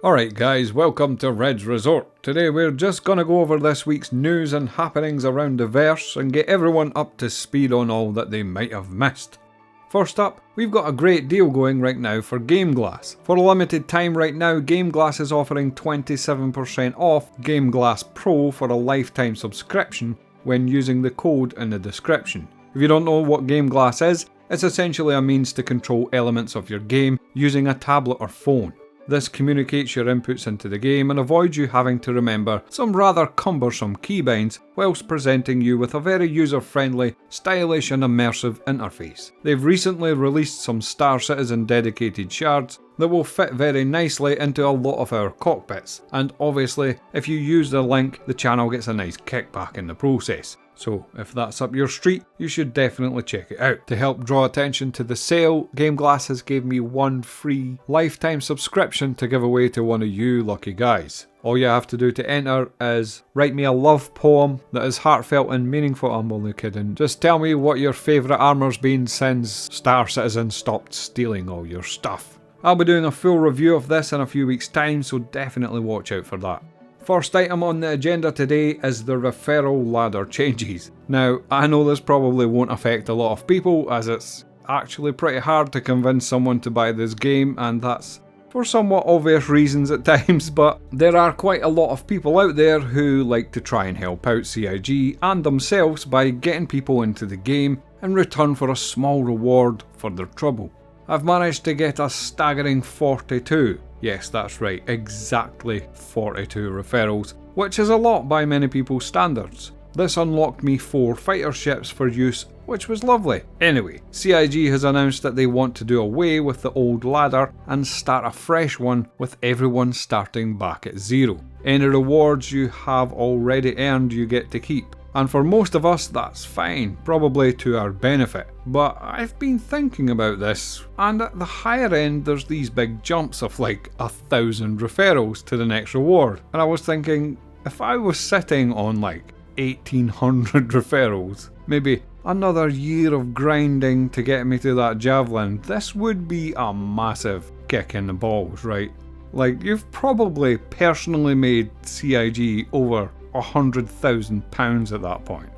Alright guys, welcome to Red's Resort. Today we're just gonna go over this week's news and happenings around the verse and get everyone up to speed on all that they might have missed. First up, we've got a great deal going right now for Game Glass. For a limited time right now, Game Glass is offering 27% off Game Glass Pro for a lifetime subscription when using the code in the description. If you don't know what Game Glass is, it's essentially a means to control elements of your game using a tablet or phone. This communicates your inputs into the game and avoids you having to remember some rather cumbersome keybinds whilst presenting you with a very user-friendly, stylish and immersive interface. They've recently released some Star Citizen dedicated shards that will fit very nicely into a lot of our cockpits, and obviously if you use the link the channel gets a nice kickback in the process. So if that's up your street, you should definitely check it out. To help draw attention to the sale, Game Glass has gave me one free lifetime subscription to give away to one of you lucky guys. All you have to do to enter is write me a love poem that is heartfelt and meaningful. I'm only kidding. Just tell me what your favourite armour's been since Star Citizen stopped stealing all your stuff. I'll be doing a full review of this in a few weeks' time, so definitely watch out for that. First item on the agenda today is the referral ladder changes. Now, I know this probably won't affect a lot of people, as it's actually pretty hard to convince someone to buy this game, and that's for somewhat obvious reasons at times, but there are quite a lot of people out there who like to try and help out CIG and themselves by getting people into the game in return for a small reward for their trouble. I've managed to get a staggering 42. Yes, that's right, exactly 42 referrals, which is a lot by many people's standards. This unlocked me 4 fighter ships for use, which was lovely. Anyway, CIG has announced that they want to do away with the old ladder and start a fresh one with everyone starting back at 0. Any rewards you have already earned you get to keep. And for most of us that's fine, probably to our benefit. But I've been thinking about this, and at the higher end there's these big jumps of like 1,000 referrals to the next reward. And I was thinking, if I was sitting on like 1,800 referrals, maybe another year of grinding to get me to that javelin, this would be a massive kick in the balls, right? Like, you've probably personally made CIG over £100,000 at that point.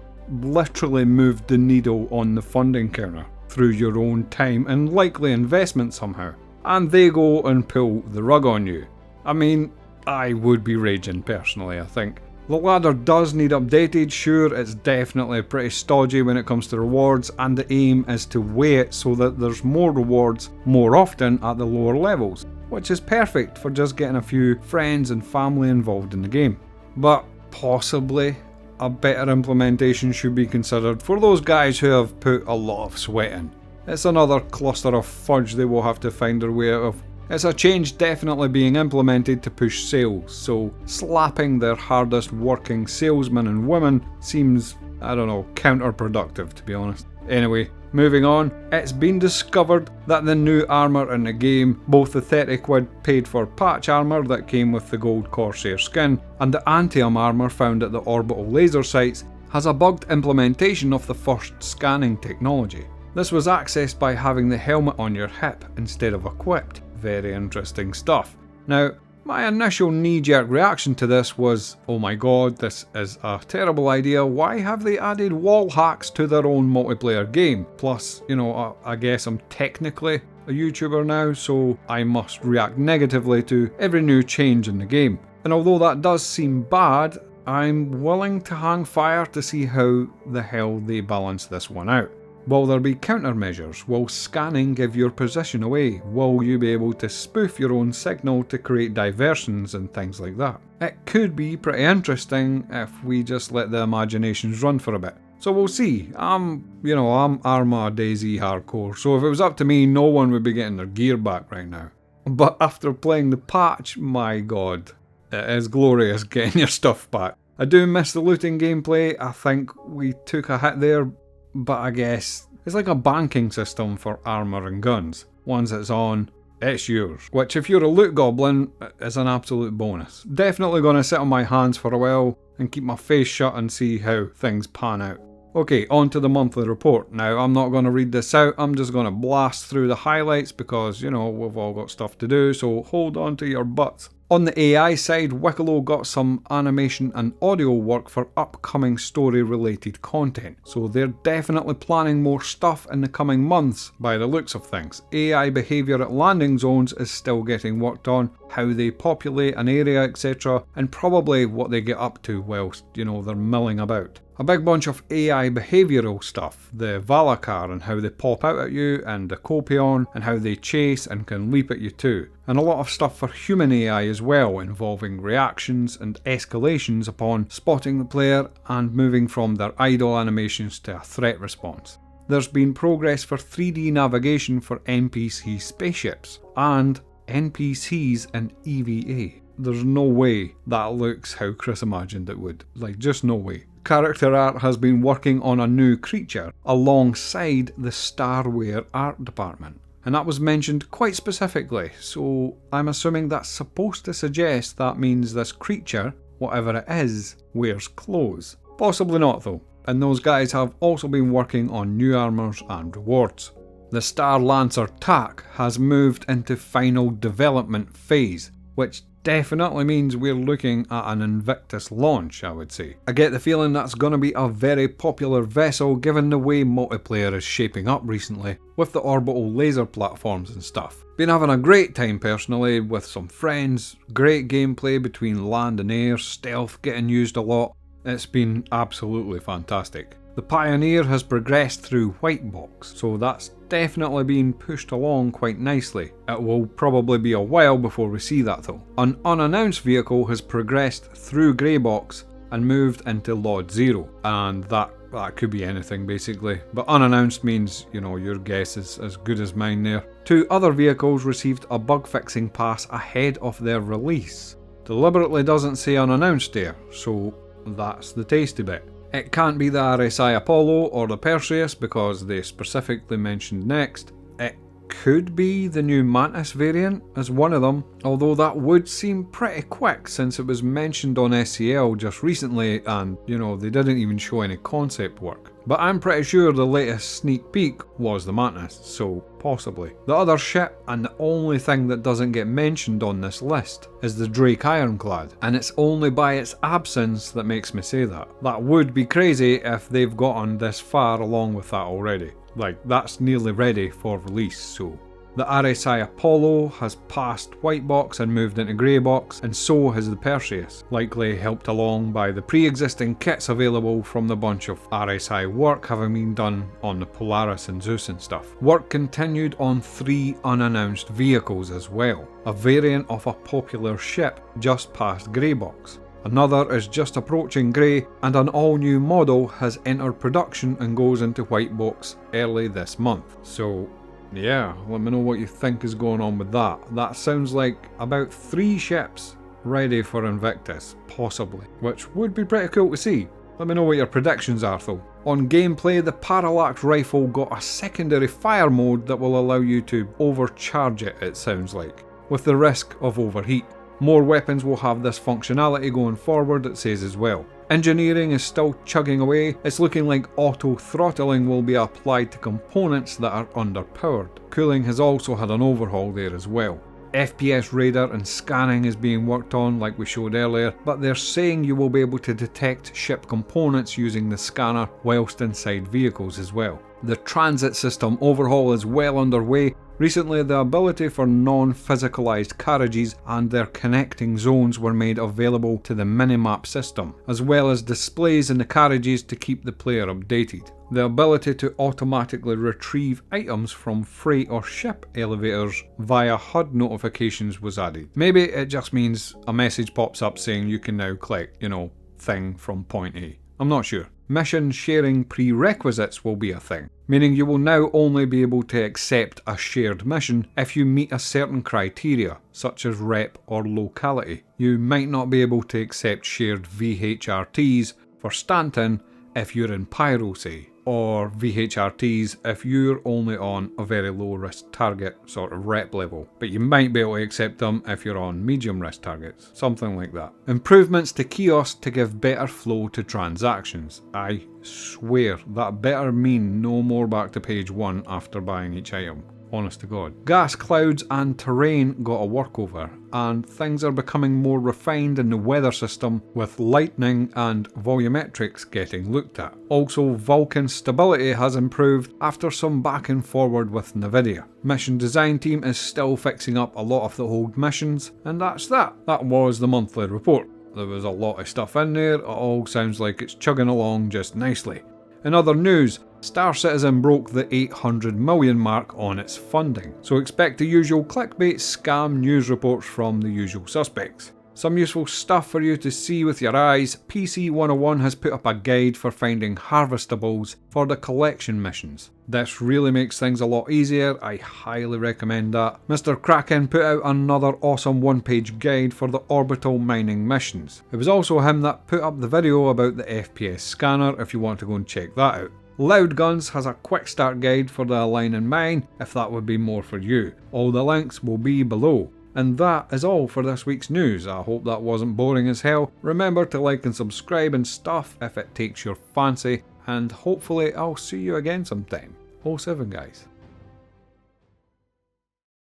Literally moved the needle on the funding counter through your own time and likely investment somehow. And they go and pull the rug on you. I mean, I would be raging personally, I think. The ladder does need updated, sure, it's definitely pretty stodgy when it comes to rewards, and the aim is to weigh it so that there's more rewards more often at the lower levels, which is perfect for just getting a few friends and family involved in the game. But possibly a better implementation should be considered for those guys who have put a lot of sweat in. It's another cluster of fudge they will have to find their way out of. It's a change definitely being implemented to push sales, so slapping their hardest working salesmen and women seems, I don't know, counterproductive to be honest. Anyway, moving on, it's been discovered that the new armour in the game, both the 30 quid paid for patch armour that came with the gold Corsair skin, and the Antium armour found at the orbital laser sites, has a bugged implementation of the first scanning technology. This was accessed by having the helmet on your hip instead of equipped. Very interesting stuff. Now, my initial knee-jerk reaction to this was, oh my god, this is a terrible idea, why have they added wall hacks to their own multiplayer game? Plus, you know, I guess I'm technically a YouTuber now, so I must react negatively to every new change in the game. And although that does seem bad, I'm willing to hang fire to see how the hell they balance this one out. Will there be countermeasures? Will scanning give your position away? Will you be able to spoof your own signal to create diversions and things like that? It could be pretty interesting if we just let the imaginations run for a bit. So we'll see. I'm Arma DayZ hardcore, so if it was up to me, no one would be getting their gear back right now. But after playing the patch, my god, it is glorious getting your stuff back. I do miss the looting gameplay. I think we took a hit there, but I guess it's like a banking system for armour and guns. Once it's on, it's yours. Which if you're a loot goblin, is an absolute bonus. Definitely going to sit on my hands for a while and keep my face shut and see how things pan out. Okay, on to the monthly report. Now, I'm not going to read this out, I'm just going to blast through the highlights because, you know, we've all got stuff to do, so hold on to your butts. On the AI side, Wicklow got some animation and audio work for upcoming story-related content, so they're definitely planning more stuff in the coming months by the looks of things. AI behaviour at landing zones is still getting worked on, how they populate an area, etc., and probably what they get up to whilst, they're milling about. A big bunch of AI behavioural stuff, the Valakar and how they pop out at you, and the Copion and how they chase and can leap at you too. And a lot of stuff for human AI as well, involving reactions and escalations upon spotting the player and moving from their idle animations to a threat response. There's been progress for 3D navigation for NPC spaceships and NPCs and EVA. There's no way that looks how Chris imagined it would. Just no way. Character art has been working on a new creature alongside the Starware art department. And that was mentioned quite specifically, so I'm assuming that's supposed to suggest that means this creature, whatever it is, wears clothes. Possibly not though, and those guys have also been working on new armours and rewards. The Star Lancer TAC has moved into final development phase, which definitely means we're looking at an Invictus launch, I would say. I get the feeling that's going to be a very popular vessel given the way multiplayer is shaping up recently, with the orbital laser platforms and stuff. Been having a great time personally with some friends, great gameplay between land and air, stealth getting used a lot. It's been absolutely fantastic. The Pioneer has progressed through White Box, so that's definitely been pushed along quite nicely. It will probably be a while before we see that though. An unannounced vehicle has progressed through Grey Box and moved into Lot Zero, and that could be anything basically, but unannounced means, your guess is as good as mine there. 2 other vehicles received a bug fixing pass ahead of their release. Deliberately doesn't say unannounced there, so that's the tasty bit. It can't be the RSI Apollo or the Perseus because they specifically mentioned next. It could be the new Mantis variant as one of them, although that would seem pretty quick since it was mentioned on SCL just recently and, they didn't even show any concept work. But I'm pretty sure the latest sneak peek was the Mantis, so possibly. The other ship, and the only thing that doesn't get mentioned on this list, is the Drake Ironclad, and it's only by its absence that makes me say that. That would be crazy if they've gotten this far along with that already. That's nearly ready for release, so. The RSI Apollo has passed White Box and moved into Grey Box, and so has the Perseus, likely helped along by the pre-existing kits available from the bunch of RSI work having been done on the Polaris and Zeus and stuff. Work continued on 3 unannounced vehicles as well, a variant of a popular ship just past Grey Box. Another is just approaching Grey, and an all-new model has entered production and goes into White Box early this month. So yeah, let me know what you think is going on with that. That sounds like about 3 ships ready for Invictus, possibly, which would be pretty cool to see. Let me know what your predictions are though. On gameplay, the Parallax rifle got a secondary fire mode that will allow you to overcharge it sounds like, with the risk of overheat. More weapons will have this functionality going forward, it says as well. Engineering is still chugging away. It's looking like auto throttling will be applied to components that are underpowered. Cooling has also had an overhaul there as well. FPS radar and scanning is being worked on like we showed earlier, but they're saying you will be able to detect ship components using the scanner whilst inside vehicles as well. The transit system overhaul is well underway. Recently, the ability for non-physicalized carriages and their connecting zones were made available to the minimap system, as well as displays in the carriages to keep the player updated. The ability to automatically retrieve items from freight or ship elevators via HUD notifications was added. Maybe it just means a message pops up saying you can now collect, thing from point A. I'm not sure. Mission sharing prerequisites will be a thing, meaning you will now only be able to accept a shared mission if you meet a certain criteria, such as rep or locality. You might not be able to accept shared VHRTs for Stanton if you're in Pyro, say, or VHRTs if you're only on a very low risk target sort of rep level, but you might be able to accept them if you're on medium risk targets, something like that. Improvements to kiosks to give better flow to transactions. I swear that better mean no more back to page 1 after buying each item. honest to God. Gas clouds and terrain got a workover, and things are becoming more refined in the weather system, with lightning and volumetrics getting looked at. Also, Vulcan stability has improved after some back and forward with NVIDIA. Mission design team is still fixing up a lot of the old missions, and that's that. That was the monthly report. There was a lot of stuff in there, it all sounds like it's chugging along just nicely. In other news, Star Citizen broke the 800 million mark on its funding, so expect the usual clickbait scam news reports from the usual suspects. Some useful stuff for you to see with your eyes. PC 101 has put up a guide for finding harvestables for the collection missions. This really makes things a lot easier, I highly recommend that. Mr. Kraken put out another awesome one-page guide for the orbital mining missions. It was also him that put up the video about the FPS scanner if you want to go and check that out. Loud Guns has a quick start guide for the Align and Mine if that would be more for you. All the links will be below. And that is all for this week's news. I hope that wasn't boring as hell. Remember to like and subscribe and stuff if it takes your fancy, and hopefully I'll see you again sometime. 07 guys.